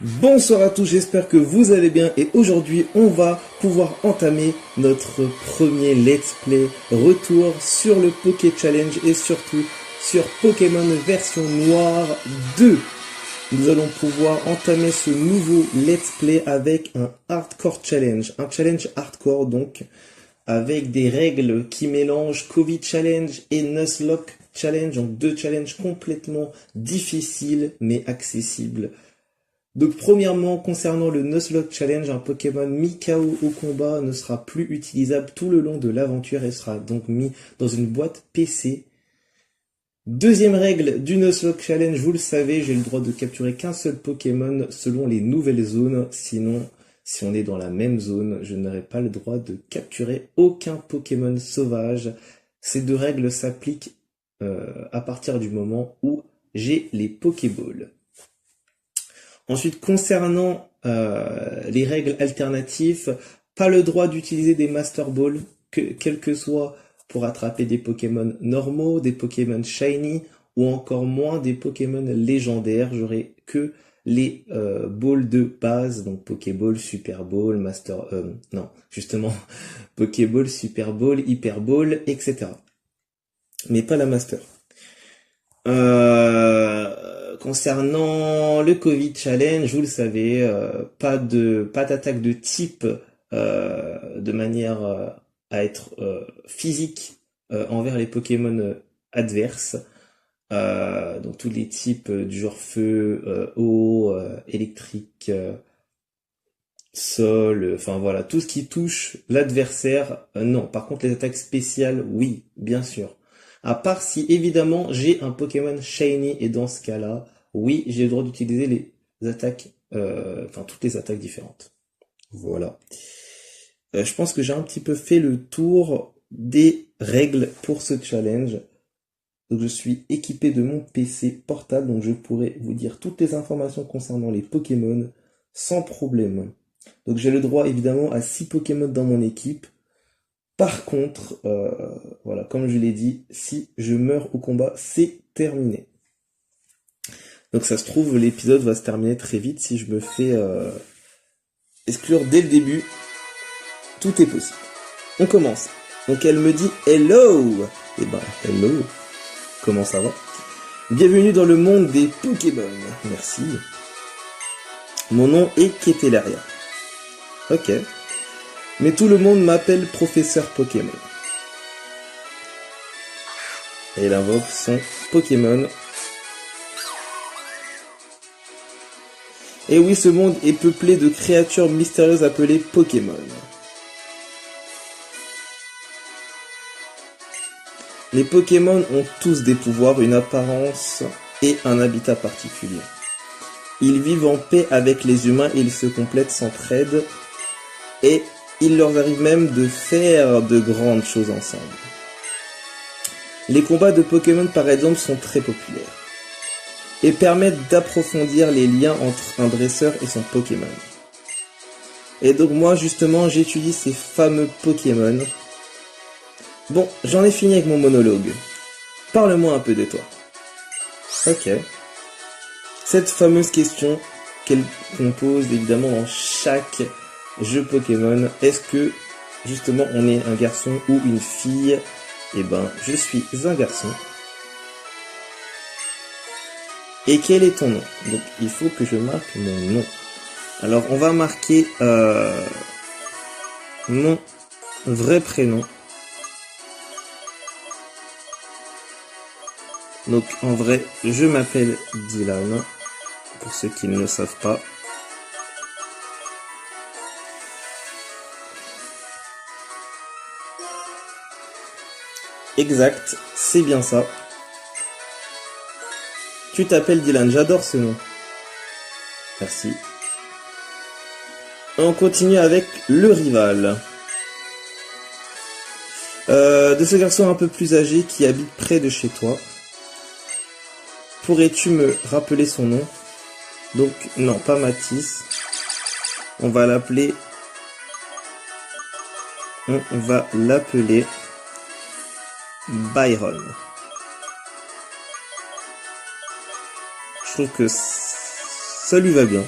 Bonsoir à tous, j'espère que vous allez bien et aujourd'hui on va pouvoir entamer notre premier let's play retour sur le Poké Challenge et surtout sur Pokémon version noire 2. Nous allons pouvoir entamer ce nouveau let's play avec un hardcore challenge, un challenge hardcore donc avec des règles qui mélangent Covid Challenge et Nuzlocke Challenge, donc deux challenges complètement difficiles mais accessibles. Donc premièrement, concernant le Nuzlocke Challenge, un Pokémon mis KO au combat ne sera plus utilisable tout le long de l'aventure et sera donc mis dans une boîte PC. Deuxième règle du Nuzlocke Challenge, vous le savez, j'ai le droit de capturer qu'un seul Pokémon selon les nouvelles zones, sinon si on est dans la même zone, je n'aurai pas le droit de capturer aucun Pokémon sauvage. Ces deux règles s'appliquent à partir du moment où j'ai les Pokéballs. Ensuite, concernant les règles alternatives, pas le droit d'utiliser des Master Balls, quel que soit pour attraper des Pokémon normaux, des Pokémon Shiny, ou encore moins des Pokémon légendaires. J'aurai que les balls de base, donc Pokéball, Super Ball, Pokéball, Super Ball, Hyper Ball, etc. Mais pas la Master. Concernant le Covid Challenge, vous le savez, pas d'attaque de type de manière à être physique envers les Pokémon adverses. Donc tous les types du genre feu, eau, électrique, sol, enfin voilà, tout ce qui touche l'adversaire, non. Par contre les attaques spéciales, oui, bien sûr. À part si évidemment j'ai un Pokémon Shiny et dans ce cas-là, oui, j'ai le droit d'utiliser les attaques, toutes les attaques différentes. Voilà. Je pense que j'ai un petit peu fait le tour des règles pour ce challenge. Donc je suis équipé de mon PC portable, donc je pourrai vous dire toutes les informations concernant les Pokémon sans problème. Donc j'ai le droit évidemment à 6 Pokémon dans mon équipe. Par contre, voilà, comme je l'ai dit, si je meurs au combat, c'est terminé. Donc ça se trouve, l'épisode va se terminer très vite si je me fais exclure dès le début. Tout est possible. On commence. Donc elle me dit hello. Eh ben hello. Comment ça va? Bienvenue dans le monde des Pokémon. Merci. Mon nom est Ketelaria. Ok. Mais tout le monde m'appelle professeur Pokémon. Et il invoque son Pokémon. Et oui, ce monde est peuplé de créatures mystérieuses appelées Pokémon. Les Pokémon ont tous des pouvoirs, une apparence et un habitat particulier. Ils vivent en paix avec les humains et ils se complètent, s'entraident. Et il leur arrive même de faire de grandes choses ensemble. Les combats de Pokémon par exemple sont très populaires et permettent d'approfondir les liens entre un dresseur et son Pokémon. Et donc moi justement j'étudie ces fameux Pokémon. Bon, j'en ai fini avec mon monologue. Parle-moi un peu de toi. Ok. Cette fameuse question qu'on pose évidemment dans chaque jeu Pokémon, est-ce que justement on est un garçon ou une fille? Eh ben, je suis un garçon. Et quel est ton nom? Donc il faut que je marque mon nom. Alors on va marquer mon vrai prénom. Donc en vrai, je m'appelle Dylan, pour ceux qui ne le savent pas. Exact, c'est bien ça. Tu t'appelles Dylan, j'adore ce nom. Merci. On continue avec le rival. De ce garçon un peu plus âgé qui habite près de chez toi. Pourrais-tu me rappeler son nom? Donc, non, pas Mathis. On va l'appeler... Byron. Je trouve que ça lui va bien.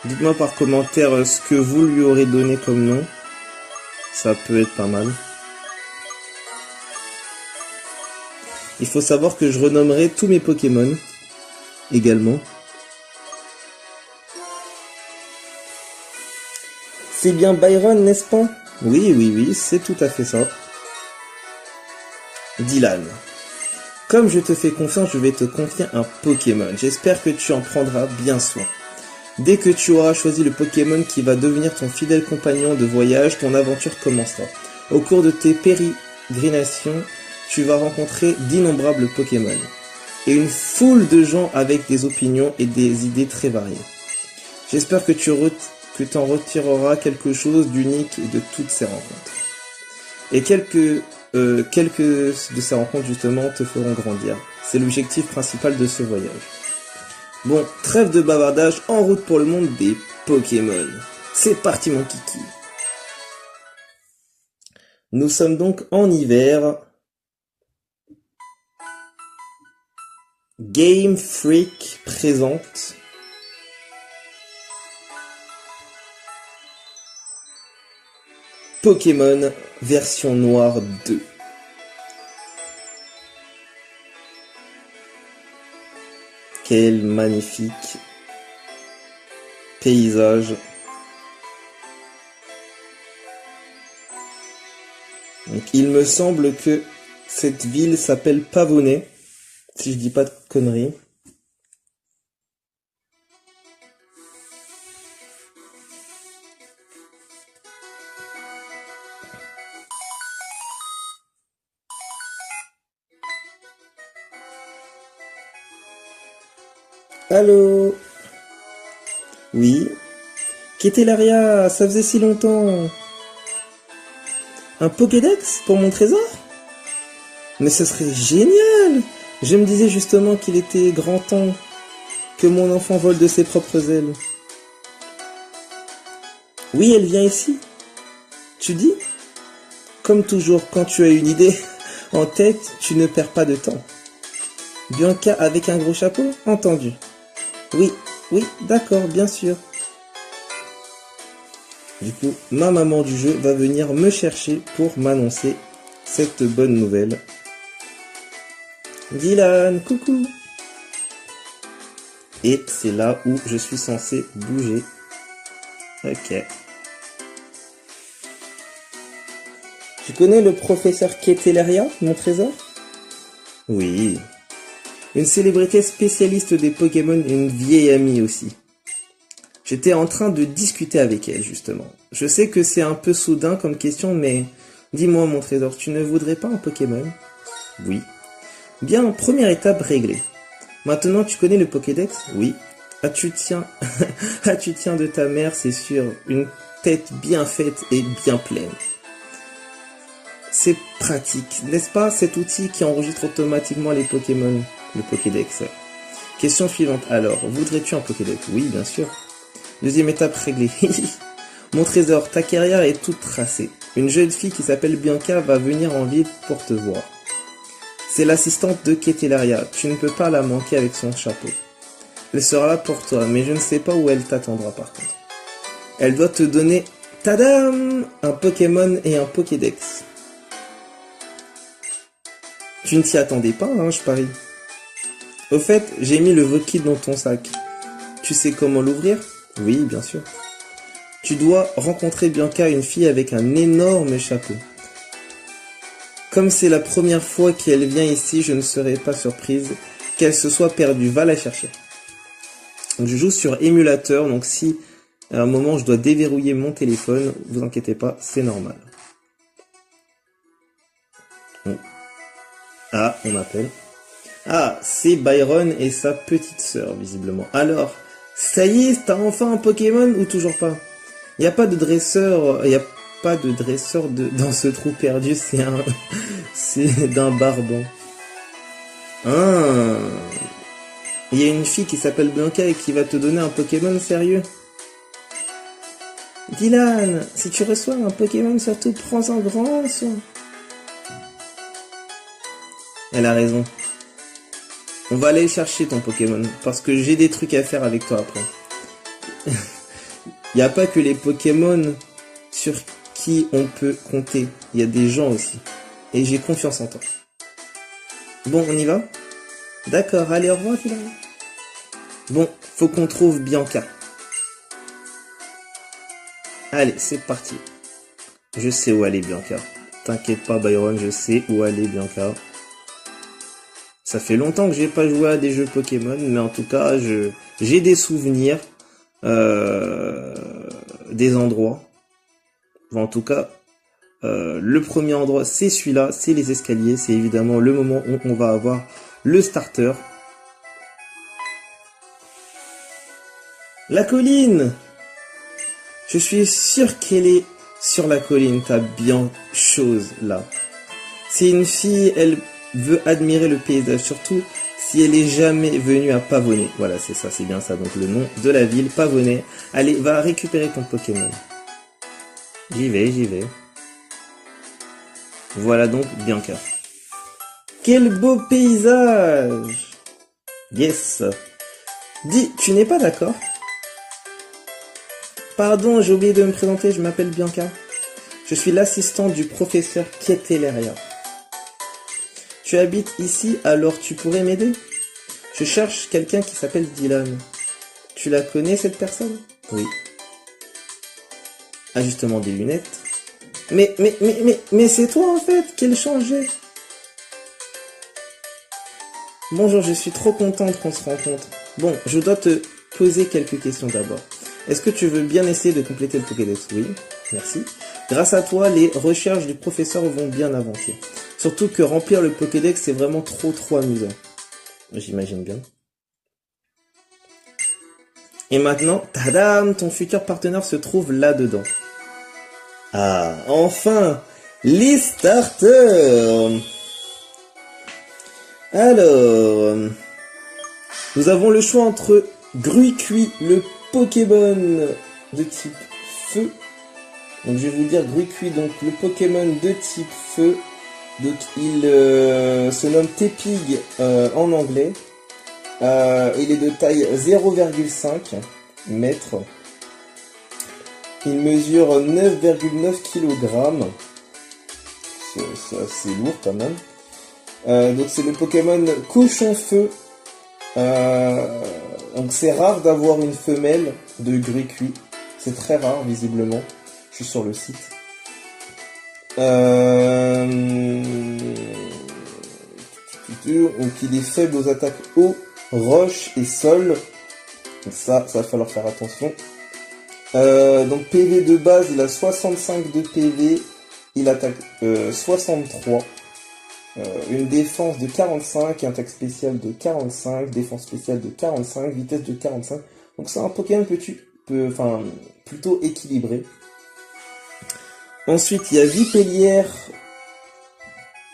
Dites-moi par commentaire ce que vous lui aurez donné comme nom. Ça peut être pas mal. Il faut savoir que je renommerai tous mes Pokémon également. C'est bien Byron, n'est-ce pas? Oui, c'est tout à fait ça. Dylan. Comme je te fais confiance, je vais te confier un Pokémon. J'espère que tu en prendras bien soin. Dès que tu auras choisi le Pokémon qui va devenir ton fidèle compagnon de voyage, ton aventure commencera. Au cours de tes pérégrinations, tu vas rencontrer d'innombrables Pokémon et une foule de gens avec des opinions et des idées très variées. J'espère que tu t'en retireras quelque chose d'unique de toutes ces rencontres. Et quelques de ces rencontres justement te feront grandir. C'est l'objectif principal de ce voyage. Bon, trêve de bavardage, en route pour le monde des Pokémon. C'est parti mon kiki. Nous sommes donc en hiver. Game Freak présente Pokémon version noire 2. Quel magnifique paysage. Donc, il me semble que cette ville s'appelle Pavonnet, si je dis pas de conneries. Allô? Oui? Kétélaria, ça faisait si longtemps. Un Pokédex pour mon trésor? Mais ce serait génial! Je me disais justement qu'il était grand temps que mon enfant vole de ses propres ailes. Oui, elle vient ici. Tu dis? Comme toujours, quand tu as une idée en tête, tu ne perds pas de temps. Bianca avec un gros chapeau? Entendu. Oui, d'accord, bien sûr. Du coup, ma maman du jeu va venir me chercher pour m'annoncer cette bonne nouvelle. Dylan, coucou. Et c'est là où je suis censé bouger. Ok. Tu connais le professeur Kétélaria, mon trésor? Oui. Une célébrité spécialiste des Pokémon et une vieille amie aussi. J'étais en train de discuter avec elle, justement. Je sais que c'est un peu soudain comme question, mais dis-moi, mon trésor, tu ne voudrais pas un Pokémon? Oui. Bien, première étape réglée. Maintenant, tu connais le Pokédex? Oui. Tu tiens de ta mère, c'est sûr. Une tête bien faite et bien pleine. C'est pratique, n'est-ce pas, cet outil qui enregistre automatiquement les Pokémon, le Pokédex. Question suivante alors, voudrais-tu un Pokédex? Oui, bien sûr. Deuxième étape réglée. Mon trésor, ta carrière est toute tracée. Une jeune fille qui s'appelle Bianca va venir en ville pour te voir. C'est l'assistante de Kétélaria, tu ne peux pas la manquer avec son chapeau. Elle sera là pour toi, mais je ne sais pas où elle t'attendra par contre. Elle doit te donner, tadam, un Pokémon et un Pokédex. Tu ne t'y attendais pas, hein, je parie. Au fait, j'ai mis le Vokid dans ton sac. Tu sais comment l'ouvrir? Oui, bien sûr. Tu dois rencontrer Bianca, une fille avec un énorme chapeau. Comme c'est la première fois qu'elle vient ici, je ne serai pas surprise qu'elle se soit perdue. Va la chercher. Donc, je joue sur émulateur, donc si à un moment je dois déverrouiller mon téléphone, vous inquiétez pas, c'est normal. Ah, on m'appelle. Ah, c'est Byron et sa petite sœur, visiblement. Alors, ça y est, t'as enfin un Pokémon ou toujours pas? Y a pas de dresseur, y a pas de dresseur dans ce trou perdu, c'est d'un barbant. Ah, il y a une fille qui s'appelle Bianca et qui va te donner un Pokémon sérieux. Dylan, si tu reçois un Pokémon, surtout prends-en grand soin. Elle a raison. On va aller chercher ton Pokémon, parce que j'ai des trucs à faire avec toi après. Il n'y a pas que les Pokémon sur qui on peut compter, il y a des gens aussi. Et j'ai confiance en toi. Bon, on y va? D'accord, allez, au revoir, Dylan. Bon, faut qu'on trouve Bianca. Allez, c'est parti. Je sais où aller, Bianca. T'inquiète pas, Byron, je sais où aller, Bianca. Ça fait longtemps que j'ai pas joué à des jeux Pokémon, mais en tout cas, j'ai des souvenirs des endroits. En tout cas, le premier endroit, c'est celui-là, c'est les escaliers. C'est évidemment le moment où on va avoir le starter. La colline! Je suis sûr qu'elle est sur la colline, t'as bien chose là. C'est une fille, elle veut admirer le paysage, surtout si elle est jamais venue à Pavonnet. Voilà, c'est ça, c'est bien ça. Donc le nom de la ville, Pavonnet. Allez, va récupérer ton Pokémon. J'y vais. Voilà donc Bianca. Quel beau paysage! Yes! Dis, tu n'es pas d'accord? Pardon, j'ai oublié de me présenter, je m'appelle Bianca. Je suis l'assistante du professeur Keteleria. Tu habites ici, alors tu pourrais m'aider? Je cherche quelqu'un qui s'appelle Dylan. Tu la connais, cette personne? Oui. Ajustement des lunettes. Mais c'est toi en fait, quel changé. Bonjour, je suis trop contente qu'on se rencontre. Bon, je dois te poser quelques questions d'abord. Est-ce que tu veux bien essayer de compléter le Pokédex? Oui, merci. Grâce à toi, les recherches du professeur vont bien avancer. Surtout que remplir le Pokédex, c'est vraiment trop amusant. J'imagine bien. Et maintenant, tadam, ton futur partenaire se trouve là-dedans. Ah, enfin, les starters. Alors, nous avons le choix entre Gruicui, le Pokémon de type feu. Donc je vais vous dire Gruicui, donc le Pokémon de type feu. Donc il se nomme Tepig en anglais. Il est de taille 0,5 mètres. Il mesure 9,9 kg. C'est assez lourd quand même. Donc c'est le Pokémon Cochon Feu. Donc c'est rare d'avoir une femelle de Gruicui. C'est très rare visiblement. Je suis sur le site. Donc il est faible aux attaques eau, roche et sol. Donc ça va falloir faire attention. Donc PV de base, il a 65 de PV. Il attaque 63. Une défense de 45, attaque spéciale de 45, défense spéciale de 45, vitesse de 45. Donc c'est un Pokémon plutôt équilibré. Ensuite, il y a Vipellière,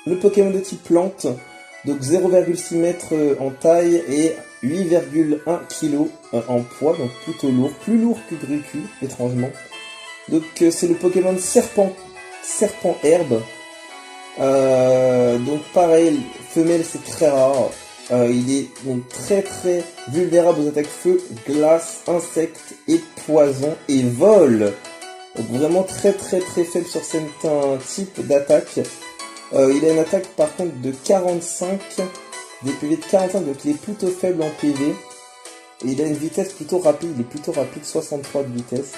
le Pokémon de type plante, donc 0,6 m en taille et 8,1 kg en poids, donc plutôt lourd, plus lourd que Gruicui, étrangement. Donc c'est le Pokémon serpent herbe. Donc pareil, femelle c'est très rare. Il est donc très vulnérable aux attaques feu, glace, insectes et poison et vol. Donc vraiment très faible sur certains types d'attaques. Il a une attaque par contre de 45, des PV de 45, donc il est plutôt faible en PV. Et il a une vitesse plutôt rapide, 63 de vitesse.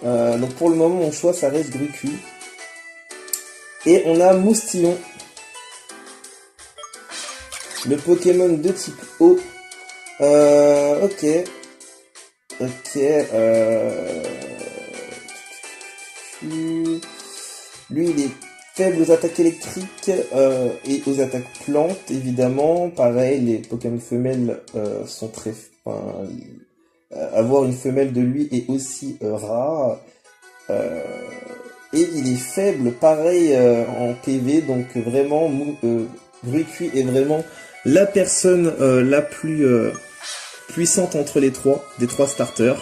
Donc pour le moment mon choix ça reste Gruicui. Et on a Moustillon, le Pokémon de type eau. Ok. Lui, il est faible aux attaques électriques et aux attaques plantes, évidemment. Pareil, les Pokémon femelles sont très... avoir une femelle de lui est aussi rare. Et il est faible, pareil, en PV, donc vraiment, Gruicui est vraiment la personne la plus puissante entre des trois starters.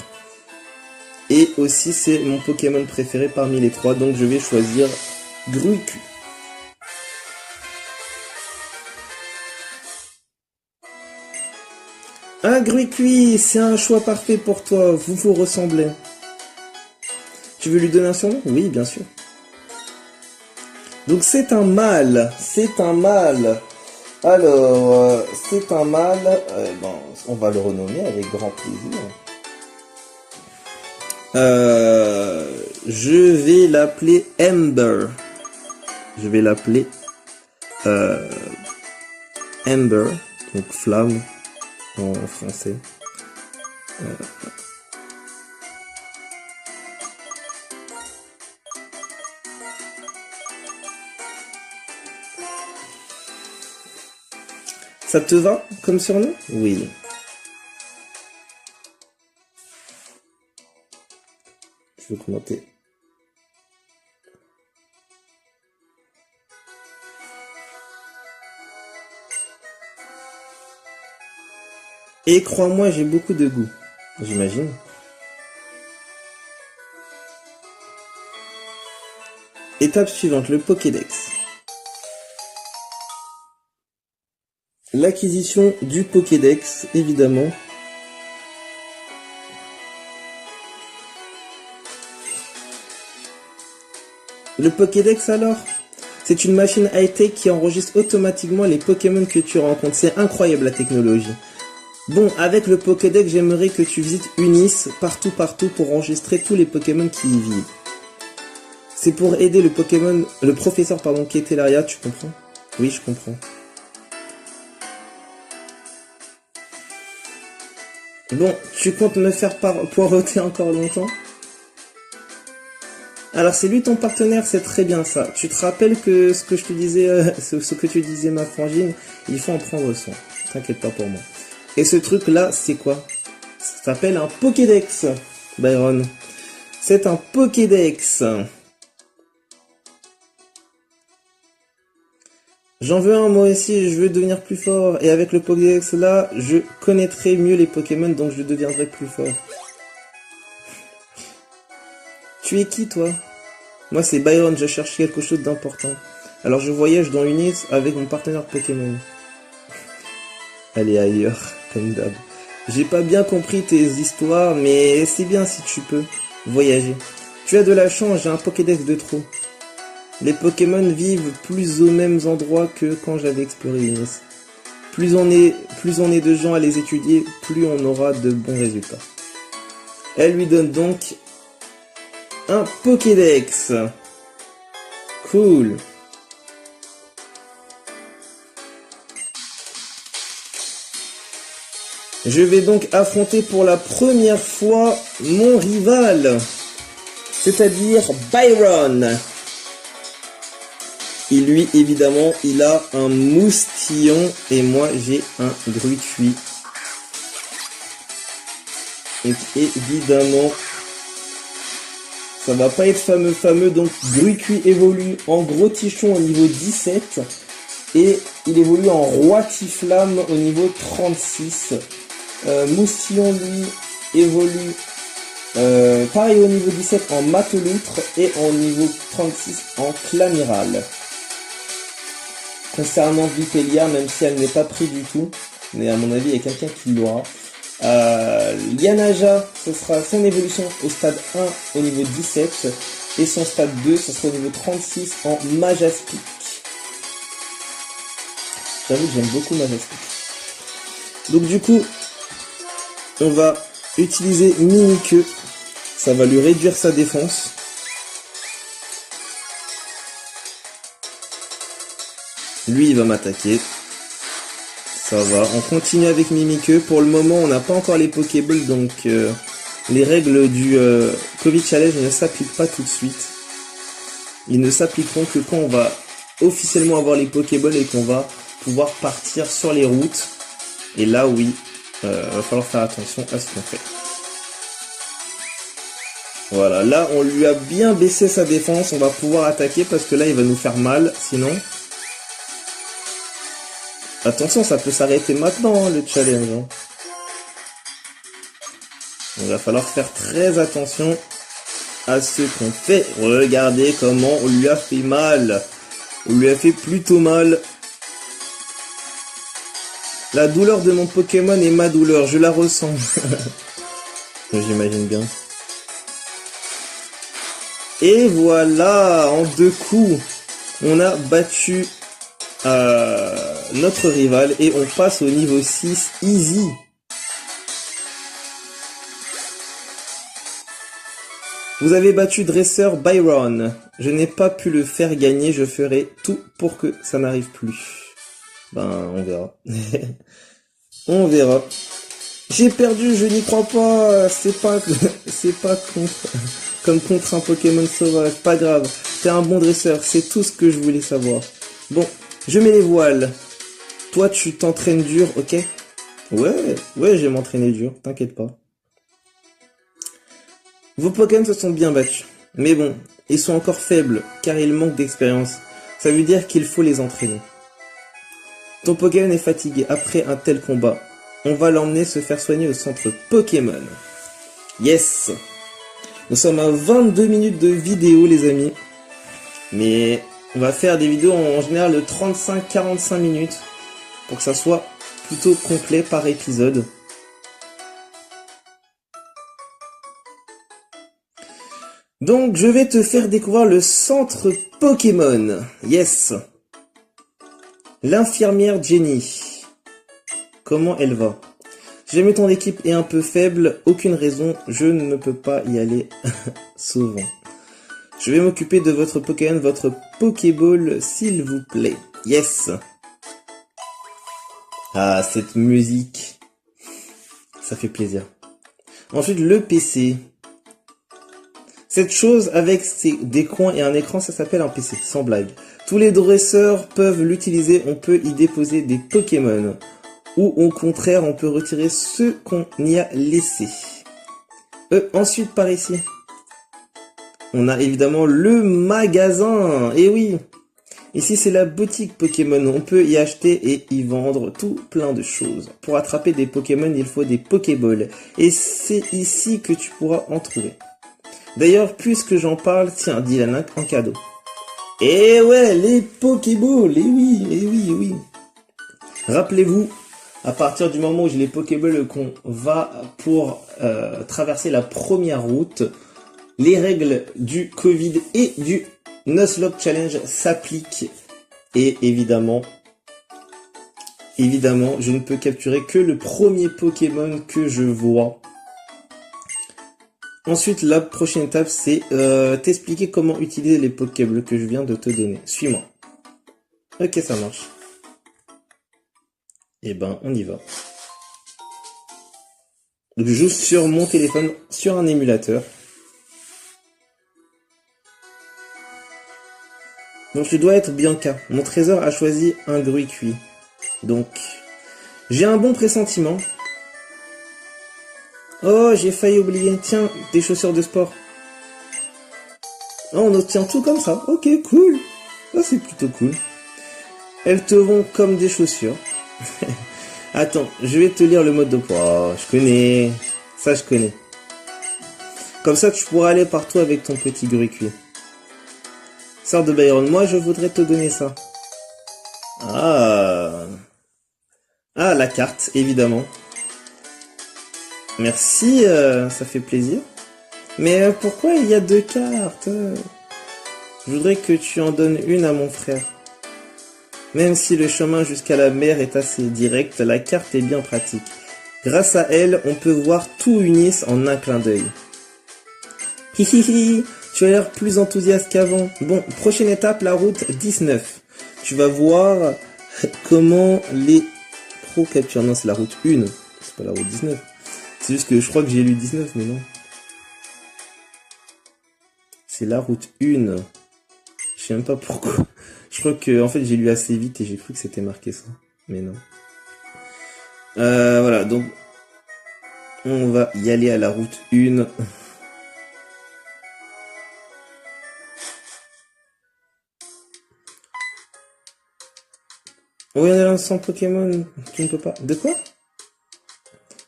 Et aussi, c'est mon Pokémon préféré parmi les trois, donc je vais choisir Gruicui. Un Gruicui, c'est un choix parfait pour toi, vous vous ressemblez. Tu veux lui donner un surnom? Oui, bien sûr. Donc c'est un mâle, Alors, c'est un mâle, on va le renommer avec grand plaisir. Je vais l'appeler Ember. Ember, donc flamme en français. Ça te va comme surnom? Oui. Je vais commenter. Et crois-moi, j'ai beaucoup de goût. J'imagine. Étape suivante, le Pokédex. L'acquisition du Pokédex, évidemment. Le Pokédex alors, c'est une machine high-tech qui enregistre automatiquement les Pokémon que tu rencontres. C'est incroyable la technologie. Bon, avec le Pokédex, j'aimerais que tu visites Unis partout pour enregistrer tous les Pokémon qui y vivent. C'est pour aider le professeur Ketelaria, tu comprends? Oui, je comprends. Bon, tu comptes me faire poireauter encore longtemps? Alors c'est lui ton partenaire, c'est très bien ça. Tu te rappelles que ce que je te disais, ce que tu disais ma frangine, il faut en prendre soin. T'inquiète pas pour moi. Et ce truc là, c'est quoi? Ça s'appelle un Pokédex, Byron. C'est un Pokédex. J'en veux un moi aussi, je veux devenir plus fort. Et avec le Pokédex là, je connaîtrai mieux les Pokémon, donc je deviendrai plus fort. Tu es qui toi? Moi c'est Byron, je cherche quelque chose d'important. Alors je voyage dans Unis avec mon partenaire Pokémon. Allez ailleurs, comme d'hab. J'ai pas bien compris tes histoires, mais c'est bien si tu peux voyager. Tu as de la chance, j'ai un Pokédex de trop. Les Pokémon vivent plus aux mêmes endroits que quand j'avais exploré Unis. Plus on est de gens à les étudier, plus on aura de bons résultats. Elle lui donne donc un Pokédex. Cool. Je vais donc affronter pour la première fois mon rival, c'est-à-dire Byron. Et lui, évidemment, il a un moustillon et moi, j'ai un Gruicui. Donc, évidemment, ça va pas être fameux. Donc, Gruicui évolue en gros tichon au niveau 17 et il évolue en roi Tiflamme au niveau 36. Moustillon, lui, évolue pareil au niveau 17 en Mateloutre et au niveau 36 en Clamiral. Concernant Vipellia, même si elle n'est pas prise du tout, mais à mon avis, il y a quelqu'un qui l'aura. Yanaja, ce sera son évolution au stade 1 au niveau 17, et son stade 2, ce sera au niveau 36 en Majaspic. J'avoue que j'aime beaucoup Majaspic. Donc du coup, on va utiliser Mimikyu, ça va lui réduire sa défense. Lui, il va m'attaquer. Ça va. On continue avec Mimikyu. Pour le moment, on n'a pas encore les Pokéballs, donc les règles du Covid Challenge ne s'appliquent pas tout de suite. ils ne s'appliqueront que quand on va officiellement avoir les Pokéballs et qu'on va pouvoir partir sur les routes. Et là, oui, va falloir faire attention à ce qu'on fait. Voilà, là, on lui a bien baissé sa défense. On va pouvoir attaquer parce que là, il va nous faire mal, sinon... Attention, ça peut s'arrêter maintenant, hein, le challenge. Hein. Il va falloir faire très attention à ce qu'on fait. Regardez comment on lui a fait mal. On lui a fait plutôt mal. La douleur de mon Pokémon est ma douleur, je la ressens. J'imagine bien. Et voilà, en 2 coups, on a battu notre rival et on passe au niveau 6 easy. Vous avez battu dresseur Byron. Je n'ai pas pu le faire gagner, je ferai tout pour que ça n'arrive plus. Ben, on verra. On verra. J'ai perdu, je n'y crois pas. C'est pas comme contre un Pokémon sauvage. Pas grave. T'es un bon dresseur, c'est tout ce que je voulais savoir. Bon, je mets les voiles. Toi, tu t'entraînes dur, ok? Ouais, je vais m'entraîner dur, t'inquiète pas. Vos Pokémon se sont bien battus. Mais bon, ils sont encore faibles, car ils manquent d'expérience. Ça veut dire qu'il faut les entraîner. Ton Pokémon est fatigué après un tel combat. On va l'emmener se faire soigner au centre Pokémon. Yes! Nous sommes à 22 minutes de vidéo, les amis. Mais on va faire des vidéos en général de 35-45 minutes pour que ça soit plutôt complet par épisode. Donc, je vais te faire découvrir le centre Pokémon. Yes! L'infirmière Jenny. Comment elle va? Si jamais ton équipe est un peu faible, aucune raison, je ne peux pas y aller souvent. Je vais m'occuper de votre Pokémon, votre Pokéball, s'il vous plaît. Yes! Ah, cette musique. Ça fait plaisir. Ensuite, le PC. Cette chose avec des coins et un écran, ça s'appelle un PC, sans blague. Tous les dresseurs peuvent l'utiliser, on peut y déposer des Pokémon. Ou au contraire, on peut retirer ceux qu'on y a laissés. Ensuite, par ici, on a évidemment le magasin. Et oui, ici c'est la boutique Pokémon. On peut y acheter et y vendre tout plein de choses. Pour attraper des Pokémon, il faut des Pokéballs. Et c'est ici que tu pourras en trouver. D'ailleurs, puisque j'en parle, tiens, Dylan, en cadeau. Et ouais, les Pokéballs, et oui. Rappelez-vous, à partir du moment où j'ai les Pokéballs qu'on va pour traverser la première route, les règles du Covid et du Nuzlocke Challenge s'appliquent. Et évidemment, je ne peux capturer que le premier Pokémon que je vois. Ensuite, la prochaine étape, c'est t'expliquer comment utiliser les Pokéballs que je viens de te donner. Suis-moi. Ok, ça marche. Et ben, on y va. Donc, je joue sur mon téléphone, sur un émulateur. Donc, je dois être Bianca. Mon trésor a choisi un gruy cuit. Donc, j'ai un bon pressentiment. Oh, j'ai failli oublier. Tiens, des chaussures de sport. Oh, on obtient tout comme ça. Ok, cool. Oh, c'est plutôt cool. Elles te vont comme des chaussures. Attends, je vais te lire le mode d'emploi. Oh, je connais. Ça, je connais. Comme ça, tu pourras aller partout avec ton petit gruy cuit. Sœur de Byron, moi, je voudrais te donner ça. Ah, la carte, évidemment. Merci, ça fait plaisir. Mais pourquoi il y a 2 cartes? Je voudrais que tu en donnes une à mon frère. Même si le chemin jusqu'à la mer est assez direct, la carte est bien pratique. Grâce à elle, on peut voir tout Unis en un clin d'œil. Hihihi, tu as l'air plus enthousiaste qu'avant. Bon, prochaine étape, la route 19. Tu vas voir comment les pros capturent. Non, c'est la route 1. C'est pas la route 19. C'est juste que je crois que j'ai lu 19, mais non. C'est la route 1. sais même pas pourquoi. Je crois que en fait j'ai lu assez vite et j'ai cru que c'était marqué ça. Mais non. Voilà, donc on va y aller à la route 1. Oui, on est dans 100 Pokémon, tu ne peux pas. De quoi?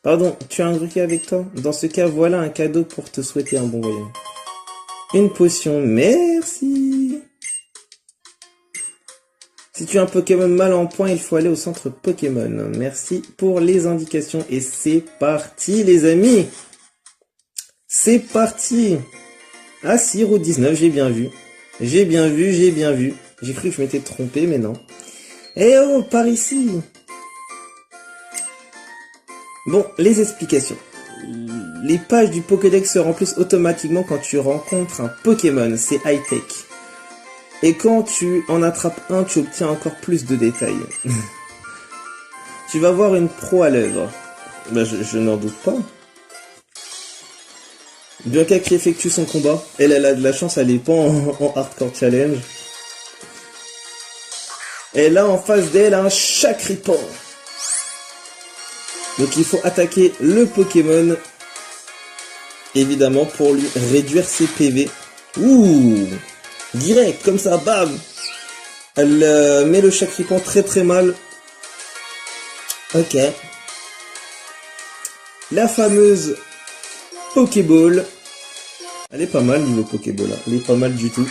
Pardon, tu as un Grookey avec toi? Dans ce cas, voilà un cadeau pour te souhaiter un bon voyage. Une potion, merci. Si tu as un Pokémon mal en point, il faut aller au centre Pokémon. Merci pour les indications et c'est parti les amis. C'est parti. Ah si, route 19, j'ai bien vu. J'ai bien vu, j'ai bien vu. J'ai cru que je m'étais trompé, mais non. Eh oh, par ici. Bon, les explications. Les pages du Pokédex se remplissent automatiquement quand tu rencontres un Pokémon, c'est high-tech. Et quand tu en attrapes un, tu obtiens encore plus de détails. Tu vas voir une pro à l'œuvre. Ben, je n'en doute pas. Bianca qui effectue son combat. Elle a de la chance, elle est pas en hardcore challenge. Et là, en face d'elle, un Chacripan. Donc il faut attaquer le Pokémon, évidemment, pour lui réduire ses PV. Ouh, direct, comme ça, bam. Elle met le Chacripan très très mal. Ok. La fameuse Pokéball. Elle est pas mal niveau Pokéball, hein. Elle est pas mal du tout.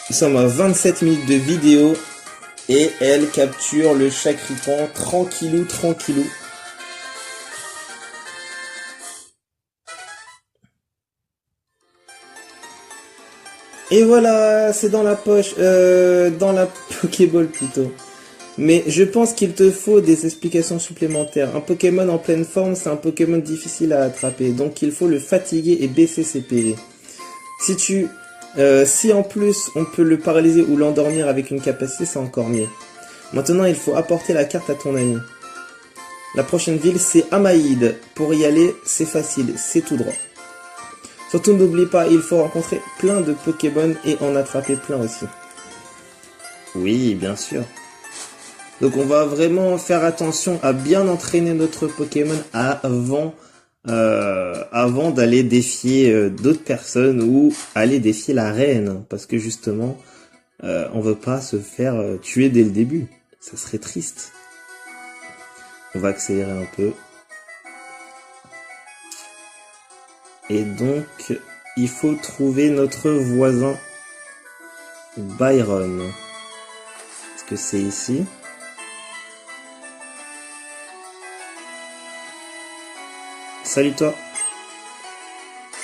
Nous sommes à 27 minutes de vidéo. Et elle capture le Chacripan tranquillou, tranquillou. Et voilà, c'est dans la poche, dans la Pokéball plutôt. Mais je pense qu'il te faut des explications supplémentaires. Un Pokémon en pleine forme, c'est un Pokémon difficile à attraper. Donc il faut le fatiguer et baisser ses PV. Si en plus on peut le paralyser ou l'endormir avec une capacité, c'est encore mieux. Maintenant, il faut apporter la carte à ton ami. La prochaine ville, c'est Amaïd. Pour y aller, c'est facile, c'est tout droit. Surtout, n'oublie pas, il faut rencontrer plein de Pokémon et en attraper plein aussi. Oui, bien sûr. Donc, on va vraiment faire attention à bien entraîner notre Pokémon avant d'aller défier d'autres personnes ou aller défier la reine. Parce que justement, on veut pas se faire tuer dès le début. Ça serait triste. On va accélérer un peu. Et donc, il faut trouver notre voisin Byron. Est-ce que c'est ici? Salut toi.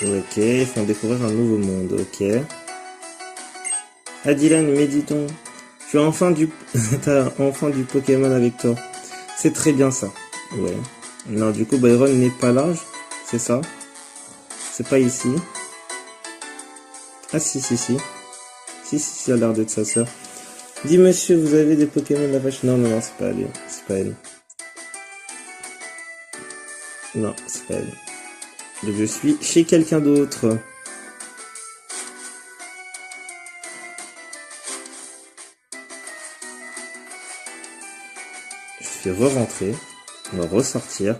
Ok, ils font découvrir un nouveau monde, ok. Ah Dylan, mais dis donc, tu as t'as enfin du Pokémon avec toi. C'est très bien ça. Ouais. Non, du coup, Byron n'est pas là, c'est ça? C'est pas ici. Ah si, si, si. Si, si, ça a l'air d'être sa sœur. Dis monsieur, vous avez des Pokémon de la vache? Non, non, non, c'est pas elle. C'est pas elle. Non, c'est pas elle. Donc je suis chez quelqu'un d'autre. Je vais re-rentrer. On va ressortir.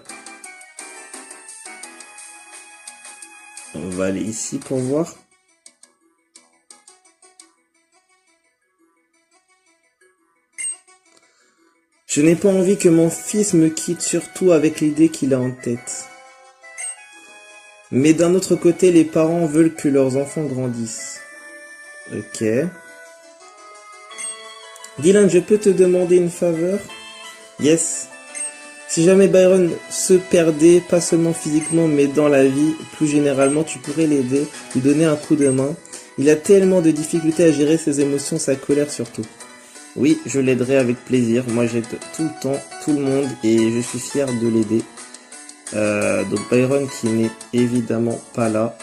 On va aller ici pour voir. Je n'ai pas envie que mon fils me quitte, surtout avec l'idée qu'il a en tête. Mais d'un autre côté, les parents veulent que leurs enfants grandissent. Ok. Dylan, je peux te demander une faveur? Yes. Si jamais Byron se perdait, pas seulement physiquement, mais dans la vie, plus généralement, tu pourrais l'aider, lui donner un coup de main. Il a tellement de difficultés à gérer ses émotions, sa colère surtout. Oui, je l'aiderai avec plaisir. Moi, j'aide tout le temps, tout le monde, et je suis fier de l'aider. Donc Byron qui n'est évidemment pas là.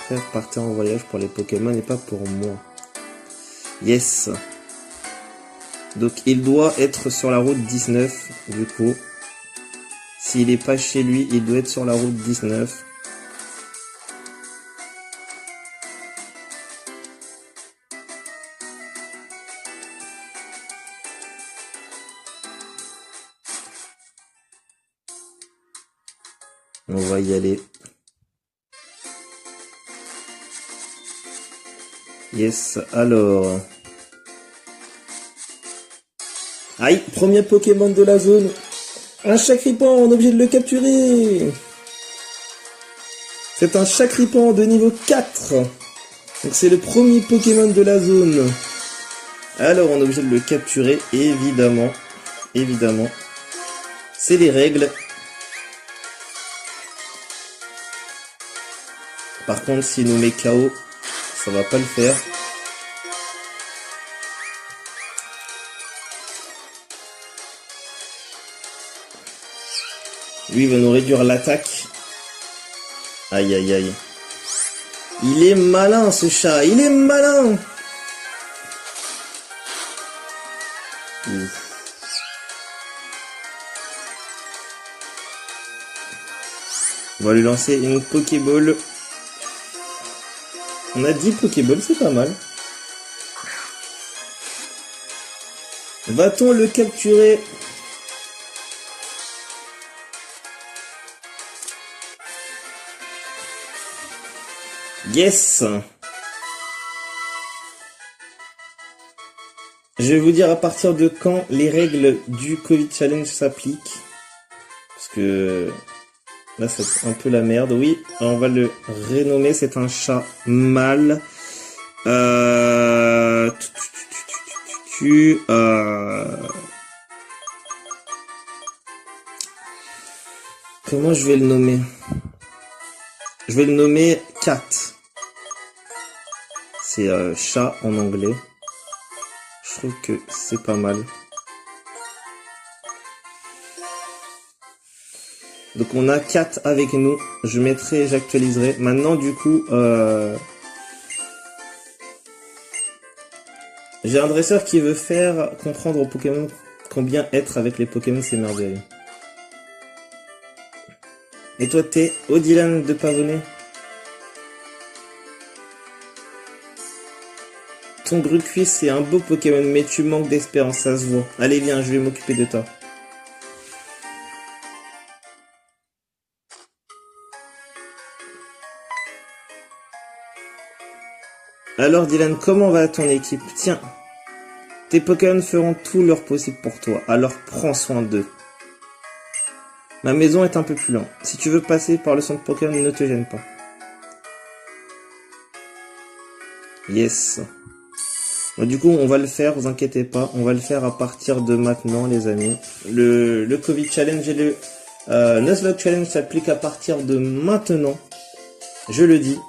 Faire partir en voyage pour les Pokémon et pas pour moi. Yes. Donc il doit être sur la route 19, du coup. S'il n'est pas chez lui, il doit être sur la route 19. On va y aller. Yes, alors. Aïe, premier Pokémon de la zone. Un Chakripan, on est obligé de le capturer. C'est un Chakripan de niveau 4. Donc c'est le premier Pokémon de la zone. Alors on est obligé de le capturer, évidemment. Évidemment. C'est les règles. Par contre, s'il nous met KO, ça va pas le faire. Lui, il va nous réduire l'attaque. Aïe, aïe, aïe. Il est malin, ce chat. Il est malin. Ouf. On va lui lancer une Pokéball. On a 10 Pokéballs, c'est pas mal. Va-t-on le capturer? Yes. Je vais vous dire à partir de quand les règles du Covid Challenge s'appliquent. Parce que là, c'est un peu la merde. Oui, on va le renommer. C'est un chat mâle. Comment je vais le nommer? Je vais le nommer Cat. C'est chat en anglais. Je trouve que c'est pas mal. Donc on a 4 avec nous. Je mettrai, j'actualiserai. Maintenant du coup, j'ai un dresseur qui veut faire comprendre aux Pokémon combien être avec les Pokémon c'est merveilleux. Et toi t'es Odilon de Pavonnet? Ton Grucuis c'est un beau Pokémon mais tu manques d'espérance, ça se voit. Allez viens, je vais m'occuper de toi. Alors Dylan, comment va ton équipe? Tiens, tes Pokémon feront tout leur possible pour toi, alors prends soin d'eux. Ma maison est un peu plus loin. Si tu veux passer par le centre Pokémon, ne te gêne pas. Yes. Bon, du coup, on va le faire, vous inquiétez pas. On va le faire à partir de maintenant, les amis. Le Covid Challenge et le Nuzlocke Challenge s'applique à partir de maintenant. Je le dis.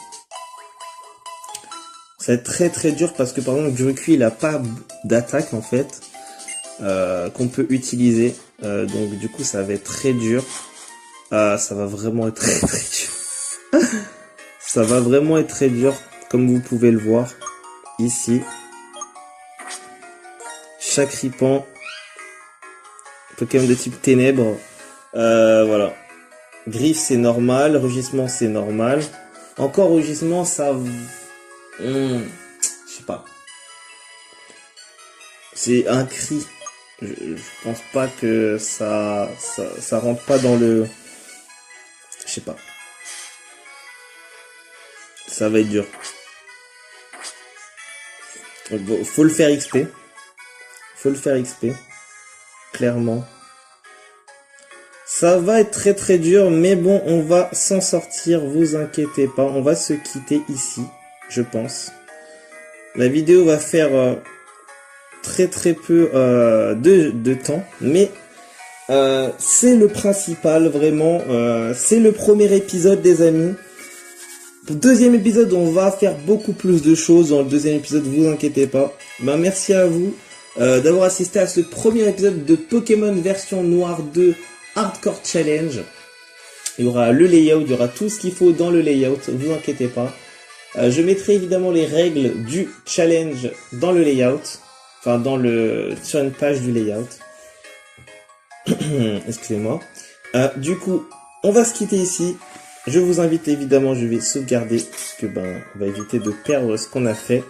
Ça va être très très dur parce que par exemple, Grucuis, il a pas d'attaque en fait. Qu'on peut utiliser. Donc du coup, ça va être très dur. Ça va vraiment être très très dur. Ça va vraiment être très dur, comme vous pouvez le voir ici. Chakripan, Pokémon de type ténèbres. Voilà. Griffe c'est normal, rugissement c'est normal. Encore rugissement ça... je sais pas. C'est un cri. Je pense pas que ça rentre pas dans le... Je sais pas. Ça va être dur. Bon, faut le faire XP. Faut le faire XP. Clairement. Ça va être très très dur, mais bon, on va s'en sortir, vous inquiétez pas. On va se quitter ici, je pense. La vidéo va faire très très peu de temps, mais c'est le principal, vraiment. C'est le premier épisode, des amis. Pour le deuxième épisode, on va faire beaucoup plus de choses. Dans le deuxième épisode, vous inquiétez pas. Ben, merci à vous d'avoir assisté à ce premier épisode de Pokémon version Noire 2 Hardcore Challenge. Il y aura le layout, il y aura tout ce qu'il faut dans le layout, vous inquiétez pas. Je mettrai évidemment les règles du challenge dans le layout, enfin sur une page du layout. Excusez-moi. Du coup, on va se quitter ici. Je vous invite évidemment, je vais sauvegarder parce que on va éviter de perdre ce qu'on a fait.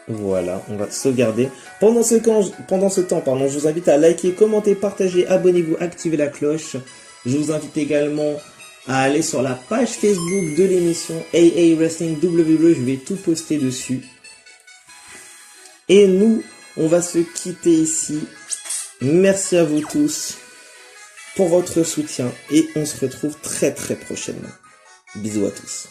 Voilà, on va sauvegarder. Pendant ce temps, je vous invite à liker, commenter, partager, abonnez-vous, activez la cloche. Je vous invite également à aller sur la page Facebook de l'émission AA Wrestling WWE, je vais tout poster dessus. Et nous, on va se quitter ici. Merci à vous tous pour votre soutien et on se retrouve très très prochainement. Bisous à tous.